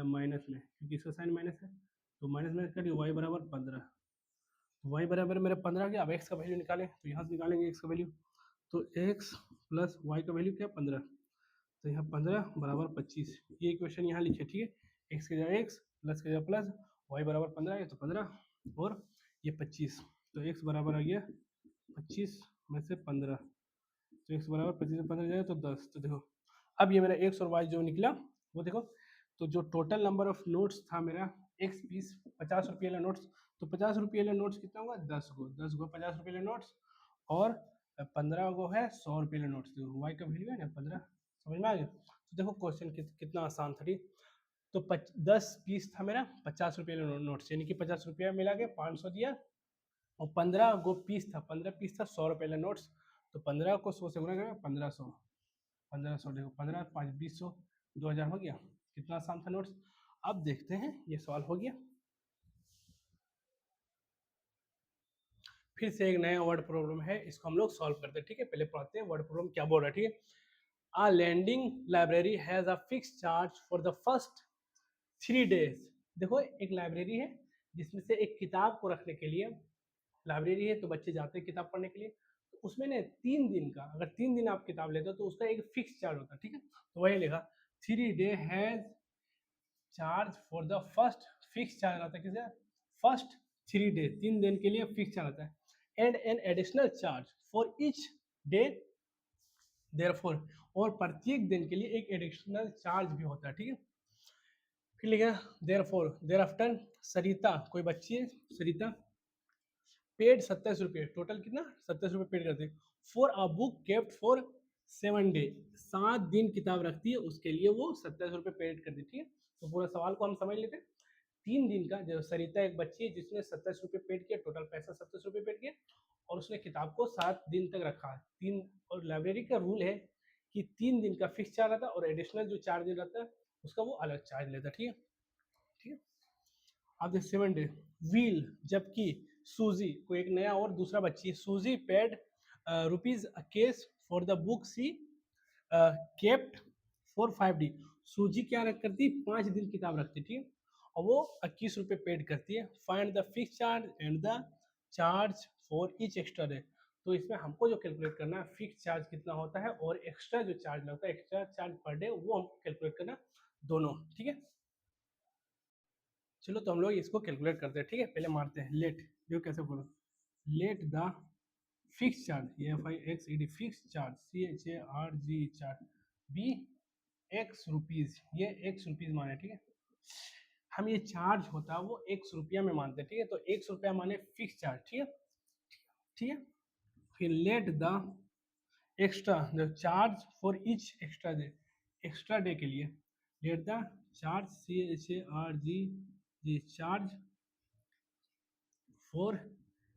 माइनस में, क्योंकि इसका साइन माइनस है, तो माइनस माइनस करिए y बराबर 15, y बराबर मेरा 15 आ गया। अब x का वैल्यू निकालें, तो यहाँ से निकालेंगे x का वैल्यू, तो x प्लस y का वैल्यू क्या है 15, तो यहाँ 15 बराबर 25, ये इक्वेशन यहाँ लिखे, ठीक है, x की जगह x, प्लस की जगह प्लस, y बराबर 15 है तो 15 और ये 25, तो x बराबर आ गया 25 में से 15, तो x बराबर 25 से 15 जाएगा तो 10, तो देखो अब ये मेरा x और y जो निकला वो देखो, तो जो टोटल नंबर ऑफ नोट्स था मेरा x पीस 50 रुपये वाला नोट्स, तो 50 रुपये वाला नोट्स कितना होगा 10 गो 50 रुपये वाला नोट्स, और 15 गो है 100 रुपये वाला नोट्स, देखो y का वैल्यू है ना 15, समझ में आ गया। तो देखो क्वेश्चन कितना आसान था, ठीक, तो 10 पीस था मेरा 50 रुपये वाला नोट्स, यानी कि 50 रुपया मिला के 500 दिया, और 15 गो पीस था, 15 पीस था 100 रुपये वाला नोट्स, तो 15 को 100 से गुना करें 1500, 1500 देखो 15 5 20 2000 हो गया, कितना आसान था नोट्स। अब देखते हैं ये सवाल हो गया, फिर से एक नया वर्ड प्रॉब्लम है, इसको हम लोग सॉल्व करते हैं, ठीक है, पहले पढ़ते हैं वर्ड प्रॉब्लम क्या बोल रहा है, ठीक है। A lending library has a fixed charge for the first 3 days, देखो एक लाइब्रेरी है जिसमें से एक किताब को रखने के लिए, लाइब्रेरी है तो बच्चे जाते हैं किताब पढ़ने के लिए, तो उसमें ने 3 दिन का, अगर 3 दिन आप किताब लेते हो तो उसका एक फिक्स चार्ज होता है, ठीक है, तो वही लिखा 3 day has charge for the first, fix charge आता है किसे, फर्स्ट 3 डे, 3 दिन के लिए फिक्स चार्ज आता है, and an additional charge for each day therefore, और प्रत्येक दिन के लिए एक एडिशनल चार्ज भी होता है, ठीक है। फिर लिखा देयरफॉर, देयरआफ्टर सरिता, कोई बच्ची है सरिता, पेड 27 रुपये, टोटल कितना 27 रुपये पेड करते हैं, for a book kept for 7 day, 7 दिन किताब रखती है उसके लिए वो 27 रुपये पेड कर देती है। तो पूरा सवाल को हम समझ लेते हैं, 3 दिन का, जो सरिता एक बच्ची है जिसने 27 रुपये पेड किया, टोटल पैसा 27 रुपये पेड किया, और उसने किताब को 7 दिन तक रखा है, तीन, और लाइब्रेरी का रूल है कि 3 दिन का फिक्स चार्ज रहता है और एडिशनल जो चार्ज रहता है उसका वो अलग चार्ज लेता है, ठीक है, ठीक है। अब 7 डे व्हील, जबकि सूजी, को एक नया और दूसरा बच्ची Susie paid rupees a case for the book she kept for 5 day, Susie क्या रख करती 5 दिन किताब रखती थी और वो 21 रुपये पेड करती है, find the fix charge and the charge for each extra day, तो इसमें हमको जो कैलकुलेट करना है फिक्स चार्ज कितना होता है और एक्स्ट्रा जो चार्ज लगता है, एक्स्ट्रा चार्ज पर डे, वो हमको कैलकुलेट करना दोनों, ठीक है। चलो तो हम लोग इसको कैलकुलेट करते हैं, ठीक है, पहले मारते हैं लेट, जो कैसे बोलो, let the fix charge, F I X E D, fix charge C H A R G charge be X rupees, ये एक्स रुपीज माने, ठीक है, हम ये चार्ज होता है वो x रुपया में मानते हैं, ठीक है, तो x रुपया माने फिक्स चार्ज, ठीक है, ठीक है। फिर let the extra the charge for each extra day, extra day के लिए let the charge C H A R G charge for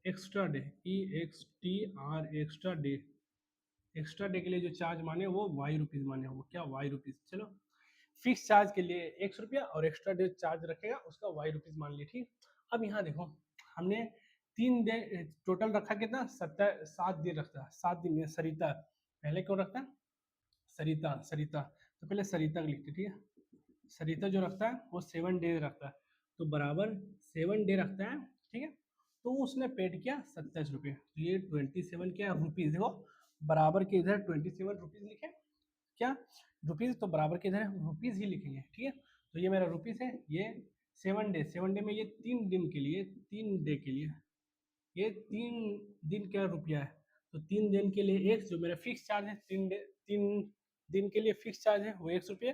extra day, E X T R, extra day, extra day के लिए जो चार्ज माने वो वाई रुपीज माने, वो क्या वाई रुपीज, चलो फिक्स चार्ज के लिए x रुपया और एक्स्ट्रा डे चार्ज रखेगा उसका वाई रुपीज मान लिया, ठीक। अब यहाँ देखो हमने 3 दिन टोटल रखा, कितना 7 दिन रखता, 7 दिन में सरिता पहले क्यों रखता, सरिता सरिता, तो पहले सरिता को लिखते, ठीक है, सरिता जो रखता है वो 7 डे रखता है, तो बराबर 7 डे रखता है, ठीक है, तो उसने पेड किया 27 रुपये, तो ये 27 क्या रुपीज, देखो बराबर के इधर 27 रुपीज लिखे, क्या रुपीज, तो बराबर के इधर रुपीज ही लिखेंगे, ठीक है, तो ये मेरा रुपीज है, ये 7 डे, 7 डे में ये 3 दिन के लिए, 3 डे के लिए, ये 3 दिन का रुपया है, तो 3 दिन के लिए एक्स जो मेरा फिक्स चार्ज है, 3 दिन के लिए फिक्स चार्ज है वो x रुपये,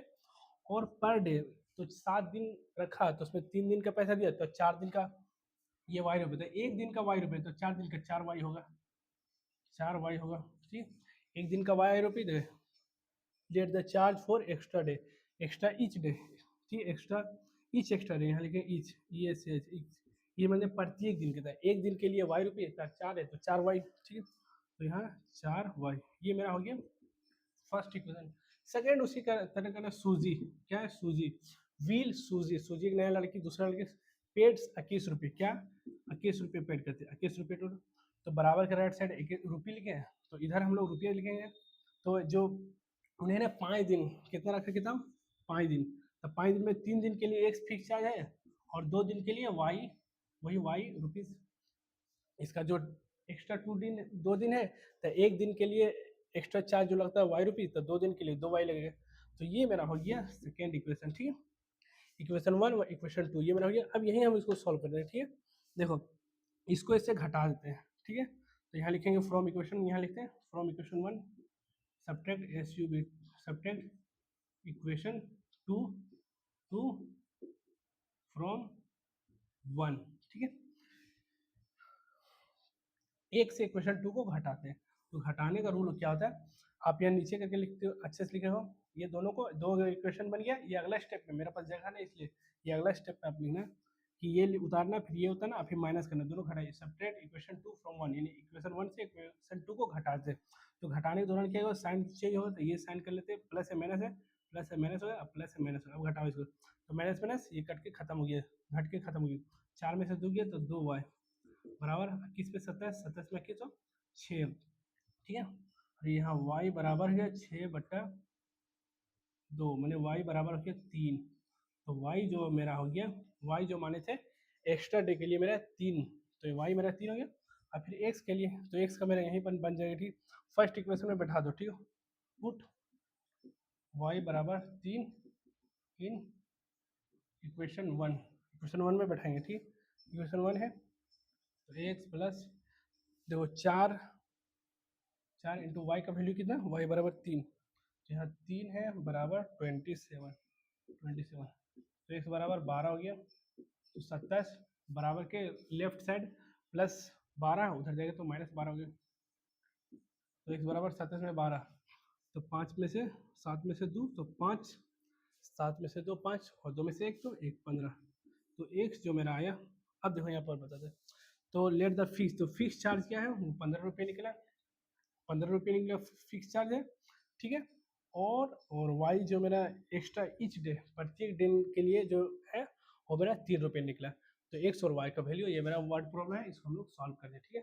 और पर डे तो 7 दिन रखा तो उसमें 3 दिन का पैसा दिया, तो 4 दिन का ये वाई रुपये, तो 1 दिन का वाई रुपये, तो 4 दिन का 4 वाई होगा, 4 वाई होगा, ठीक, 1 दिन का वाई रुपये दे, let the charge for extra day, extra each day, ठीक, एक्स्ट्रा ईच एक्स्ट्रा डे, यहाँ लिखे ईच, ई एस एच, ये मैंने प्रत्येक दिन के था, 1 दिन के लिए वाई रुपये, 4 है तो 4 वाई, ठीक है, तो यहाँ 4 वाई, ये मेरा हो गया फर्स्ट इक्वेशन। सेकेंड उसी का तरह का ना सूजी, क्या है सूजी, व्हील सूजी, सूजी एक नया लड़की दूसरा लड़की पेड 21 रुपये, क्या 21 रुपये पेड करते हैं, 21 रुपये टोटल, तो बराबर के राइट साइड एक एक रुपये लिखे हैं, तो इधर हम लोग रुपये लिखेंगे। तो जो उन्हें ना 5 दिन कितना रखा किताब, 5 दिन, तो 5 दिन में 3 दिन के लिए एक्स फिक्स चार्ज है और 2 दिन के लिए वाई, वही वाई रुपीज़। इसका जो एक्स्ट्रा 2 दिन है, तो एक दिन के लिए एक्स्ट्रा चार्ज जो लगता है वाई रुपीज़, तो 2 दिन के लिए 2 वाई लगेगा। तो ये मेरा हो गया सेकेंड इक्वेशन, ठीक है। इक्वेशन 1 व इक्वेशन 2 ये मेरा हो गया। अब यही हम इसको सॉल्व कर रहे हैं, ठीक है। देखो इसको इससे घटा देते हैं, ठीक है। तो यहाँ लिखेंगे फ्रॉम इक्वेशन, यहाँ लिखते हैं from equation 1 subtract S U B subtract equation 2 two from 1, ठीक है। एक से इक्वेशन 2 को घटाते हैं। तो घटाने का रूल क्या होता है, आप यहाँ नीचे करके लिखते हो, अच्छे से लिखे हो। ये दोनों को दो इक्वेशन बन गया। ये अगला स्टेप है, मेरे पास जगह नहीं इसलिए ये अगला स्टेप पे आप लिखना कि ये उतारना, फिर ये उतारना, फिर माइनस करना, दोनों घटाइए। सब्ट्रैक्ट इक्वेशन 2 फ्रॉम 1, यानी इक्वेशन 1 से इक्वेशन 2 को घटाते। तो घटाने के दौरान क्या होगा, साइन चाहिए होगा, तो ये साइन कर लेते हैं, प्लस है माइनस है, प्लस है माइनस हो गया, अब प्लस है माइनस हो गया। अब घटाओ इसको, तो माइनस माइनस ये कट के खत्म हो गया, घट के खत्म हो गया। 4 में से 2 गया तो 2 वाई बराबर 21 पे 27, 27 में 21 तो 6, ठीक है। और यहाँ y बराबर है 6/2, मैंने y बराबर हो गया 3। तो y जो मेरा हो गया, y जो माने थे एक्स्ट्रा डे के लिए मेरा 3, तो y मेरा 3 हो गया। और फिर x के लिए, तो x का मेरा यहीं पर बन जाएगा, ठीक। फर्स्ट इक्वेशन में बैठा दो, ठीक है। पुट y बराबर 3 इन इक्वेशन 1, इक्वेशन 1 में बैठाएंगे, ठीक। इक्वेशन 1 है तो x प्लस, देखो 4 इंटू वाई का वैल्यू कितना, वाई बराबर 3, तो यहाँ 3 है बराबर 27, तो एक्स बराबर 12 हो गया। तो 27 बराबर के लेफ्ट साइड प्लस 12 उधर जाएगा तो -12 हो गया। तो एक्स बराबर 27 में 12, तो 5 में से 7 में से 2 तो 5, 7 में से 2 5 और 2 में से 1 तो 1 15। तो एक्स जो मेरा आया, अब देखो यहाँ पर बता दें, तो लेट द फिक्स, तो फिक्स चार्ज क्या है, वो 15 रुपये निकला, 15 रुपये निकला फिक्स चार्ज है, ठीक है। और वाई जो मेरा एक्स्ट्रा ईच डे, प्रत्येक दिन के लिए जो है वो मेरा 3 रुपये निकला। तो एक्स और वाई का वैल्यू, ये मेरा वर्ड प्रॉब्लम है, इसको हम लोग सॉल्व कर दें, ठीक है।